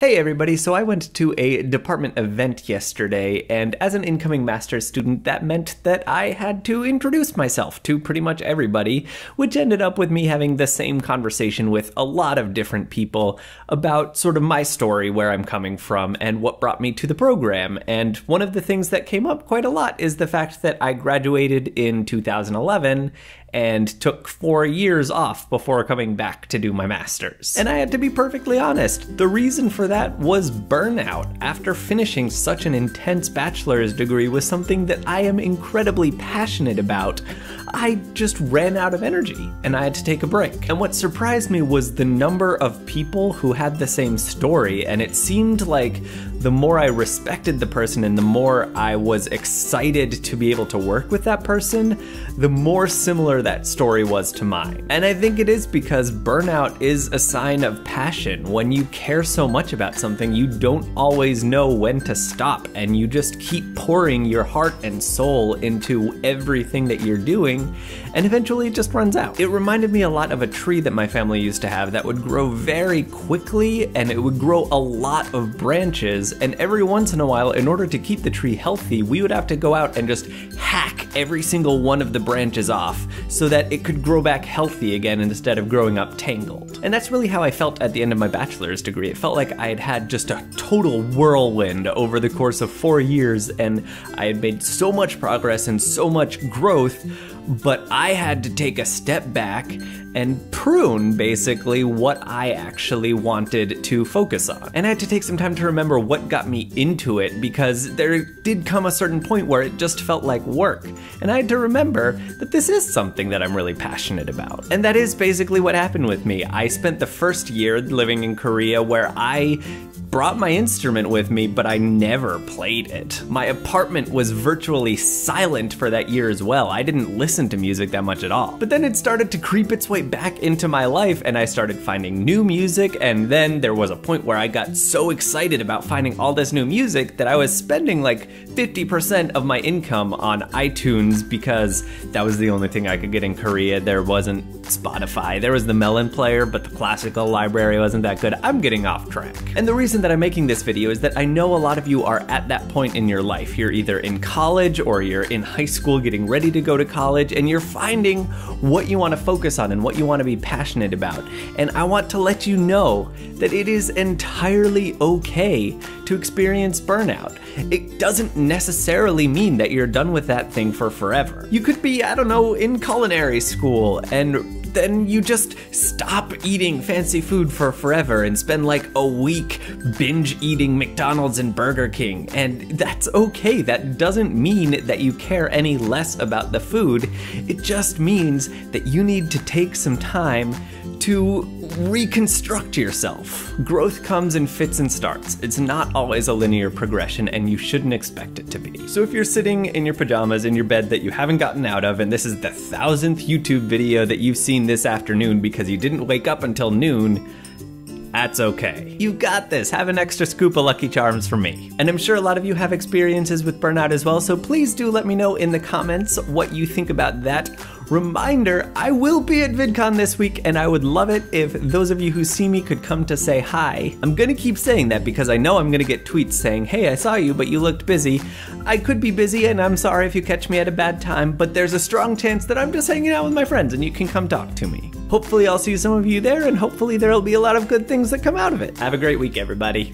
Hey everybody, so I went to a department event yesterday, and as an incoming master's student, that meant that I had to introduce myself to pretty much everybody, which ended up with me having the same conversation with a lot of different people about sort of my story, where I'm coming from, and what brought me to the program. And one of the things that came up quite a lot is the fact that I graduated in 2011, and took 4 years off before coming back to do my master's. And I had to be perfectly honest, the reason for that was burnout. After finishing such an intense bachelor's degree with something that I am incredibly passionate about, I just ran out of energy and I had to take a break. And what surprised me was the number of people who had the same story, and it seemed like the more I respected the person and the more I was excited to be able to work with that person, the more similar that story was to mine. And I think it is because burnout is a sign of passion. When you care so much about something, you don't always know when to stop, and you just keep pouring your heart and soul into everything that you're doing, and eventually it just runs out. It reminded me a lot of a tree that my family used to have that would grow very quickly, and it would grow a lot of branches, and every once in a while, in order to keep the tree healthy, we would have to go out and just hack every single one of the branches off so that it could grow back healthy again instead of growing up tangled. And that's really how I felt at the end of my bachelor's degree. It felt like I had had just a total whirlwind over the course of 4 years, and I had made so much progress and so much growth, but I had to take a step back and prune basically what I actually wanted to focus on. And I had to take some time to remember what got me into it, because there did come a certain point where it just felt like work. And I had to remember that this is something that I'm really passionate about. And that is basically what happened with me. I spent the first year living in Korea where I brought my instrument with me, but I never played it. My apartment was virtually silent for that year as well. I didn't listen to music that much at all. But then it started to creep its way back into my life, and I started finding new music, and then there was a point where I got so excited about finding all this new music that I was spending like 50% of my income on iTunes, because that was the only thing I could get in Korea. There wasn't Spotify. There was the Melon player, but the classical library wasn't that good. I'm getting off track. And the reason that I'm making this video is that I know a lot of you are at that point in your life. You're either in college or you're in high school getting ready to go to college, and you're finding what you want to focus on and what you want to be passionate about. And I want to let you know that it is entirely okay to experience burnout. It doesn't necessarily mean that you're done with that thing for forever. You could be, I don't know, in culinary school, and then you just stop eating fancy food for forever and spend like a week binge eating McDonald's and Burger King. And that's okay. That doesn't mean that you care any less about the food. It just means that you need to take some time to reconstruct yourself. Growth comes in fits and starts. It's not always a linear progression, and you shouldn't expect it to be. So if you're sitting in your pajamas in your bed that you haven't gotten out of, and this is the 1000th YouTube video that you've seen this afternoon because you didn't wake up until noon, that's okay. You got this. Have an extra scoop of Lucky Charms from me. And I'm sure a lot of you have experiences with burnout as well, so please do let me know in the comments what you think about that. Reminder, I will be at VidCon this week, and I would love it if those of you who see me could come to say hi. I'm gonna keep saying that because I know I'm gonna get tweets saying, hey, I saw you, but you looked busy. I could be busy, and I'm sorry if you catch me at a bad time, but there's a strong chance that I'm just hanging out with my friends and you can come talk to me. Hopefully I'll see some of you there, and hopefully there'll be a lot of good things that come out of it. Have a great week, everybody.